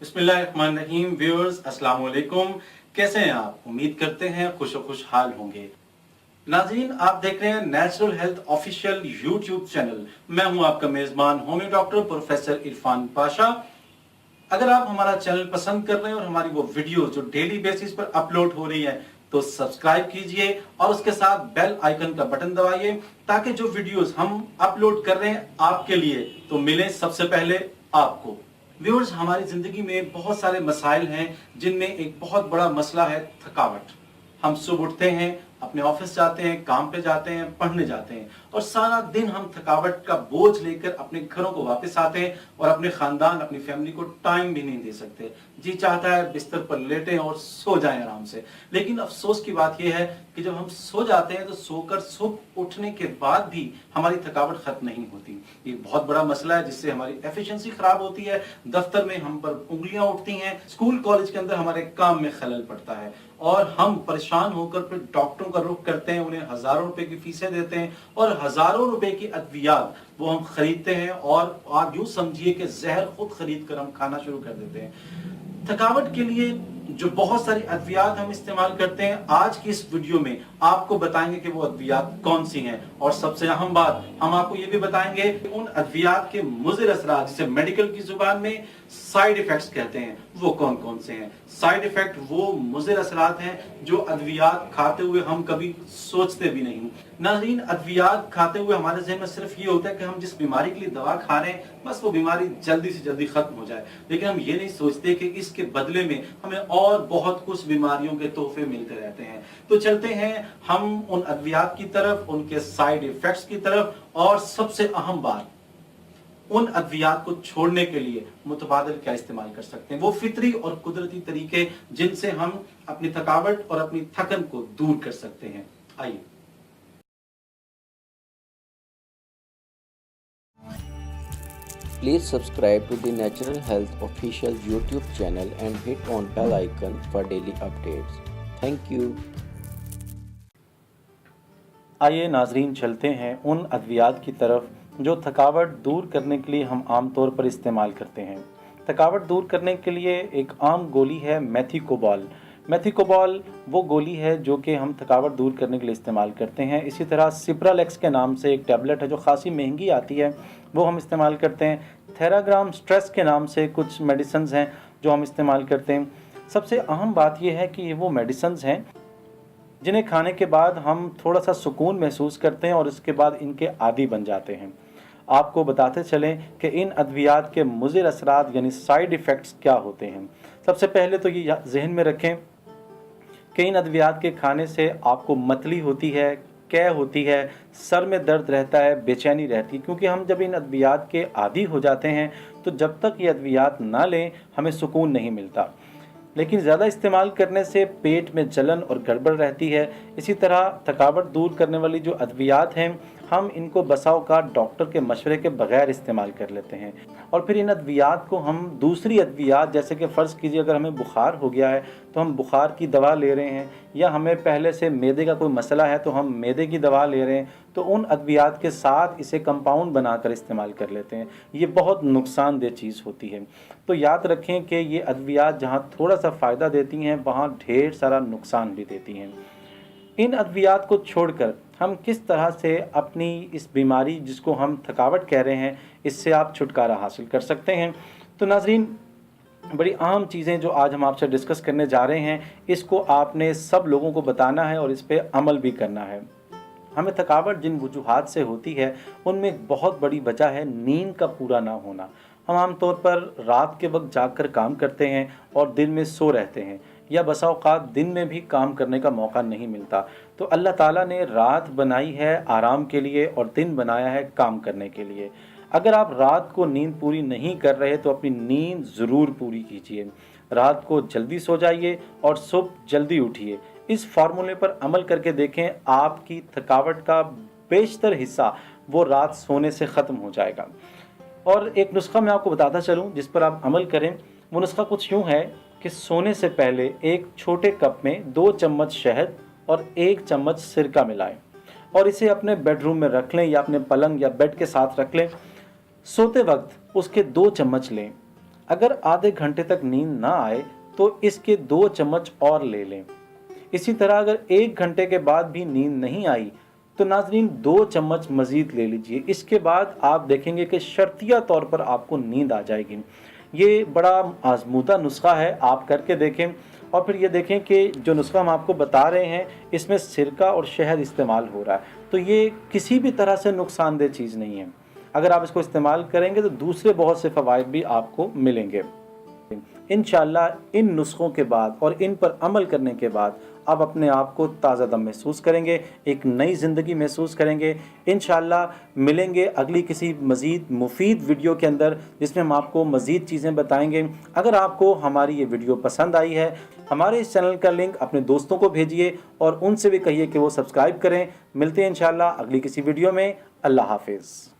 बिस्मिल्लाहिर्रहमानिर्रहीम। व्यूअर्स अस्सलाम वालेकुम, कैसे हैं आप? उम्मीद करते हैं खुशहाल होंगे। नाज़रीन, आप देख रहे हैं natural health official YouTube channel. मैं हूं आपका मेजबान homeo doctor professor Irfan Pasha. अगर आप हमारा चैनल पसंद कर रहे हैं और हमारी वो वीडियो जो डेली बेसिस पर अपलोड हो रही है तो सब्सक्राइब कीजिए और उसके साथ बेल आइकन का बटन दबाइए ताकि जो वीडियोस हम अपलोड कर रहे हैं आपके लिए तो मिले सबसे पहले आपको। व्यूअर्स, हमारी जिंदगी में बहुत सारे मसाइल हैं जिनमें एक बहुत बड़ा मसला है थकावट। हम सुबह उठते हैं, अपने ऑफिस जाते हैं, काम पे जाते हैं, पढ़ने जाते हैं और सारा दिन हम थकावट का बोझ लेकर अपने घरों को वापस आते हैं और अपने खानदान, अपनी फैमिली को टाइम भी नहीं दे सकते। जी चाहता है बिस्तर पर लेटें और सो जाएं आराम से। लेकिन अफसोस की बात यह है कि जब हम सो जाते हैं तो सोकर सुबह उठने के बाद भी हमारी थकावट खत्म नहीं होती। ये बहुत बड़ा मसला है जिससे हमारी एफिशिएंसी खराब होती है, दफ्तर में हम पर उंगलियां उठती हैं, स्कूल कॉलेज के अंदर हमारे काम में खलल पड़ता है और हम परेशान होकर फिर डॉक्टरों का रुख करते हैं, उन्हें हजारों रुपए की फीसें देते हैं और हजारों रुपए की अद्वियात वो हम खरीदते हैं और आप यूं समझिए कि जहर खुद खरीद कर हम खाना शुरू कर देते हैं। थकावट के लिए जो बहुत सारी अद्वियात हम इस्तेमाल करते हैं, आज की इस वीडियो में आपको बताएंगे कि वो अद्वियात कौन सी हैं और सबसे अहम बात हम आपको ये भी बताएंगे कि उन अद्वियात के मुज़िर असरात, जिसे मेडिकल की जुबान में साइड इफेक्ट्स कहते हैं, वो कौन कौन से हैं। साइड इफेक्ट वो मुज़िर असरात हैं जो अद्वियात खाते हुए हम कभी सोचते भी नहीं। नाज़रीन, अद्वियात खाते हुए हमारे ज़हन में सिर्फ ये होता है कि हम जिस बीमारी के लिए दवा खा रहे हैं बस वो बीमारी जल्दी से जल्दी खत्म हो जाए, लेकिन हम ये नहीं सोचते कि इसके बदले में हमें और बहुत कुछ बीमारियों के तोहफे मिलते रहते हैं। तो चलते हैं हम उन अद्वियात की तरफ, उनके साइड इफेक्ट्स की तरफ और सबसे अहम बात, उन अद्वियात को छोड़ने के लिए मुतबादिल क्या इस्तेमाल कर सकते हैं, वो फितरी और कुदरती तरीके जिनसे हम अपनी थकावट और अपनी थकन को दूर कर सकते हैं। आइए। Please subscribe to the Natural Health official YouTube channel and hit on bell icon for daily updates. Thank you. आइए नाजरीन, चलते हैं उन अद्वियात की तरफ जो थकावट दूर करने के लिए हम आम तौर पर इस्तेमाल करते हैं। थकावट दूर करने के लिए एक आम गोली है मेथिकोबाल। मेथिकोबाल वो गोली है जो कि हम थकावट दूर करने के लिए इस्तेमाल करते हैं। इसी तरह सिप्रालेक्स के नाम से एक टैबलेट है जो खासी महंगी आती है, वो हम इस्तेमाल करते हैं। थेराग्राम स्ट्रेस के नाम से कुछ मेडिसिन्स हैं जो हम इस्तेमाल करते हैं। सबसे अहम बात यह है कि ये वो मेडिसिन्स हैं जिन्हें खाने के बाद हम थोड़ा सा सुकून महसूस करते हैं और इसके बाद इनके आदी बन जाते हैं। आपको बताते चलें कि इन अद्वियात के मुज़िर असरात यानी साइड इफ़ेक्ट्स क्या होते हैं। सबसे पहले तो ये जहन में रखें कि इन अद्वियात के खाने से आपको मतली होती है, कै होती है, सर में दर्द रहता है, बेचैनी रहती है, क्योंकि हम जब इन अद्वियात के आदी हो जाते हैं तो जब तक ये अद्वियात ना लें हमें सुकून नहीं मिलता। लेकिन ज़्यादा इस्तेमाल करने से पेट में जलन और गड़बड़ रहती है। इसी तरह थकावट दूर करने वाली जो अद्वियात हैं हम इनको बसा औक़ात डॉक्टर के मशवरे के बगैर इस्तेमाल कर लेते हैं और फिर इन अद्वियात को हम दूसरी अद्वियात, जैसे कि फ़र्ज़ कीजिए अगर हमें बुखार हो गया है तो हम बुखार की दवा ले रहे हैं, या हमें पहले से मैदे का कोई मसला है तो हम मैदे की दवा ले रहे हैं, तो उन अद्वियात के साथ इसे कंपाउंड बनाकर इस्तेमाल कर लेते हैं। ये बहुत नुकसानदेह चीज़ होती है। तो याद रखें कि ये अद्वियात जहाँ थोड़ा सा फ़ायदा देती हैं वहाँ ढेर सारा नुकसान भी देती हैं। इन अद्वियात को छोड़कर हम किस तरह से अपनी इस बीमारी जिसको हम थकावट कह रहे हैं इससे आप छुटकारा हासिल कर सकते हैं। तो नाज़रीन, बड़ी अहम चीज़ें जो आज हम आपसे डिस्कस करने जा रहे हैं, इसको आपने सब लोगों को बताना है और इस पर अमल भी करना है। हमें थकावट जिन वजूहात से होती है उनमें एक बहुत बड़ी वजह है नींद का पूरा ना होना। हम आमतौर पर रात के वक्त जागकर काम करते हैं और दिन में सो रहते हैं, या बसा औक़ात दिन में भी काम करने का मौका नहीं मिलता। तो अल्लाह ताला ने रात बनाई है आराम के लिए और दिन बनाया है काम करने के लिए। अगर आप रात को नींद पूरी नहीं कर रहे तो अपनी नींद ज़रूर पूरी कीजिए। रात को जल्दी सो जाइए और सुबह जल्दी उठिए। इस फार्मूले पर अमल करके देखें, आपकी थकावट का बेशतर हिस्सा वो रात सोने से ख़त्म हो जाएगा। और एक नुस्खा मैं आपको बताता चलूँ जिस पर आप अमल करें। वो नुस्खा कुछ यूँ है कि सोने से पहले एक छोटे कप में 2 चम्मच शहद और 1 चम्मच सिरका मिलाएं और इसे अपने बेडरूम में रख लें या अपने पलंग या बेड के साथ रख लें। सोते वक्त उसके 2 चम्मच लें। अगर आधे घंटे तक नींद ना आए तो इसके 2 चम्मच और ले लें। इसी तरह अगर 1 घंटे के बाद भी नींद नहीं आई तो नाज़रीन 2 चम्मच मज़ीद ले लीजिए। इसके बाद आप देखेंगे कि शर्तिया तौर पर आपको नींद आ जाएगी। ये बड़ा आज़मूदा नुस्खा है, आप करके देखें और फिर ये देखें कि जो नुस्खा हम आपको बता रहे हैं इसमें सिरका और शहद इस्तेमाल हो रहा है, तो ये किसी भी तरह से नुकसानदेह चीज़ नहीं है। अगर आप इसको इस्तेमाल करेंगे तो दूसरे बहुत से फ़वाइद भी आपको मिलेंगे। इंशाअल्लाह इन नुस्खों के बाद और इन पर अमल करने के बाद आप अपने आप को ताज़ा दम महसूस करेंगे, एक नई ज़िंदगी महसूस करेंगे। इंशाअल्लाह मिलेंगे अगली किसी मज़ीद मुफीद वीडियो के अंदर जिसमें हम आपको मज़ीद चीज़ें बताएंगे। अगर आपको हमारी ये वीडियो पसंद आई है, हमारे इस चैनल का लिंक अपने दोस्तों को भेजिए और उनसे भी कहिए कि वो सब्सक्राइब करें। मिलते हैं इंशाअल्लाह अगली किसी वीडियो में। अल्लाह हाफिज़।